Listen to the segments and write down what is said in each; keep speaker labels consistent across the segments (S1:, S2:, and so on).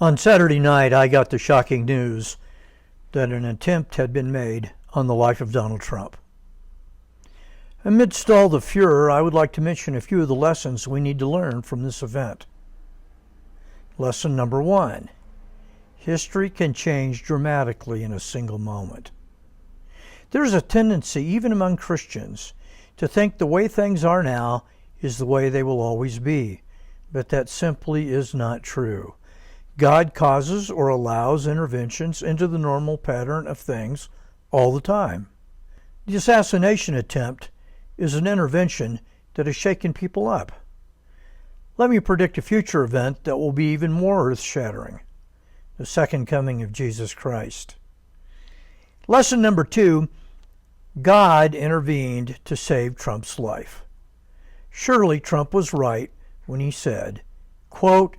S1: On Saturday night, I got the shocking news that an attempt had been made on the life of Donald Trump. Amidst all the furor, I would like to mention a few of the lessons we need to learn from this event. Lesson number 1. History can change dramatically in a single moment. There's a tendency, even among Christians, to think the way things are now is the way they will always be, but that simply is not true. God causes or allows interventions into the normal pattern of things all the time. The assassination attempt is an intervention that has shaken people up. Let me predict a future event that will be even more earth-shattering: the second coming of Jesus Christ. Lesson number 2, God intervened to save Trump's life. Surely Trump was right when he said, quote,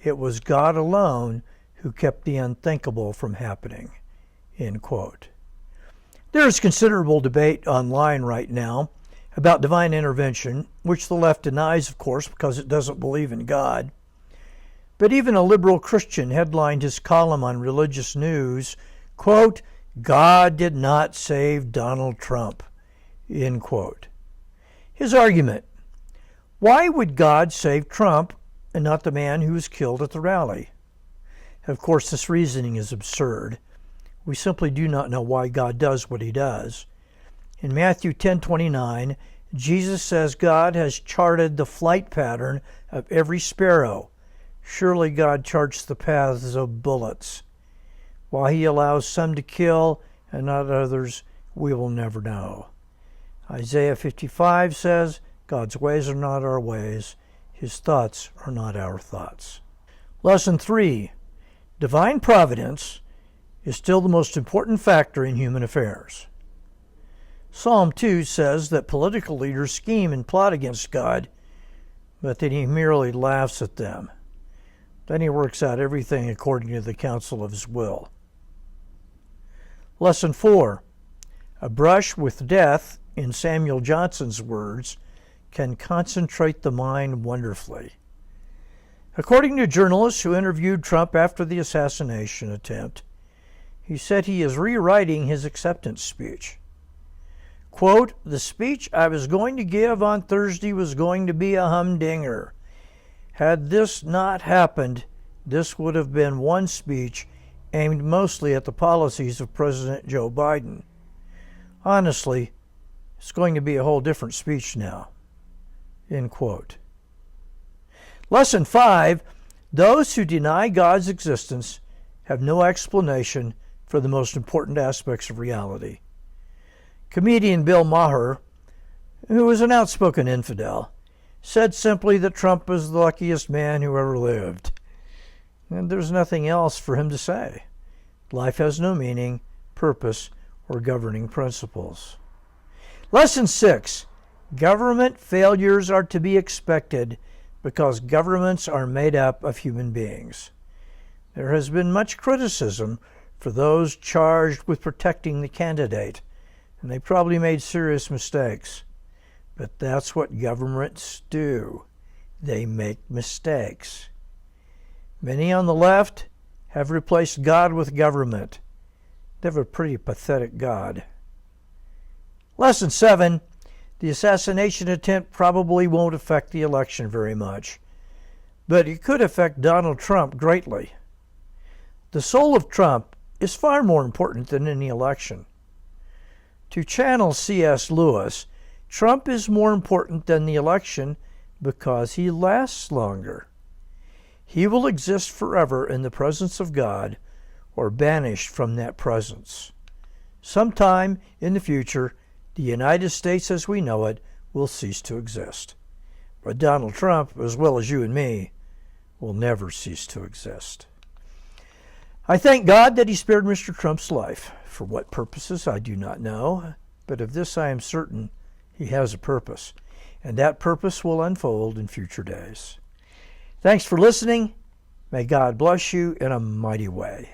S1: "It was God alone who kept the unthinkable from happening," end quote. There is considerable debate online right now about divine intervention, which the left denies, of course, because it doesn't believe in God. But even a liberal Christian headlined his column on Religious News, quote, "God did not save Donald Trump," end quote. His argument: why would God save Trump and not the man who was killed at the rally? Of course, this reasoning is absurd. We simply do not know why God does what he does. In Matthew 10:29, Jesus says God has charted the flight pattern of every sparrow. Surely God charts the paths of bullets. Why he allows some to kill and not others, we will never know. Isaiah 55 says, God's ways are not our ways. His thoughts are not our thoughts. Lesson 3. Divine providence is still the most important factor in human affairs. Psalm 2 says that political leaders scheme and plot against God, but that he merely laughs at them. Then he works out everything according to the counsel of his will. Lesson 4. A brush with death, in Samuel Johnson's words, can concentrate the mind wonderfully. According to journalists who interviewed Trump after the assassination attempt, he said he is rewriting his acceptance speech. Quote, "The speech I was going to give on Thursday was going to be a humdinger. Had this not happened, this would have been one speech aimed mostly at the policies of President Joe Biden. Honestly, it's going to be a whole different speech now." End quote. Lesson 5. Those who deny God's existence have no explanation for the most important aspects of reality. Comedian Bill Maher, who was an outspoken infidel, said simply that Trump was the luckiest man who ever lived. And there's nothing else for him to say. Life has no meaning, purpose, or governing principles. Lesson 6. Government failures are to be expected because governments are made up of human beings. There has been much criticism for those charged with protecting the candidate, and they probably made serious mistakes. But that's what governments do. They make mistakes. Many on the left have replaced God with government. They have a pretty pathetic God. Lesson 7. The assassination attempt probably won't affect the election very much, but it could affect Donald Trump greatly. The soul of Trump is far more important than any election. To channel C.S. Lewis, Trump is more important than the election because he lasts longer. He will exist forever in the presence of God or banished from that presence. Sometime in the future, the United States as we know it will cease to exist. But Donald Trump, as well as you and me, will never cease to exist. I thank God that he spared Mr. Trump's life. For what purposes, I do not know, but of this I am certain: he has a purpose, and that purpose will unfold in future days. Thanks for listening. May God bless you in a mighty way.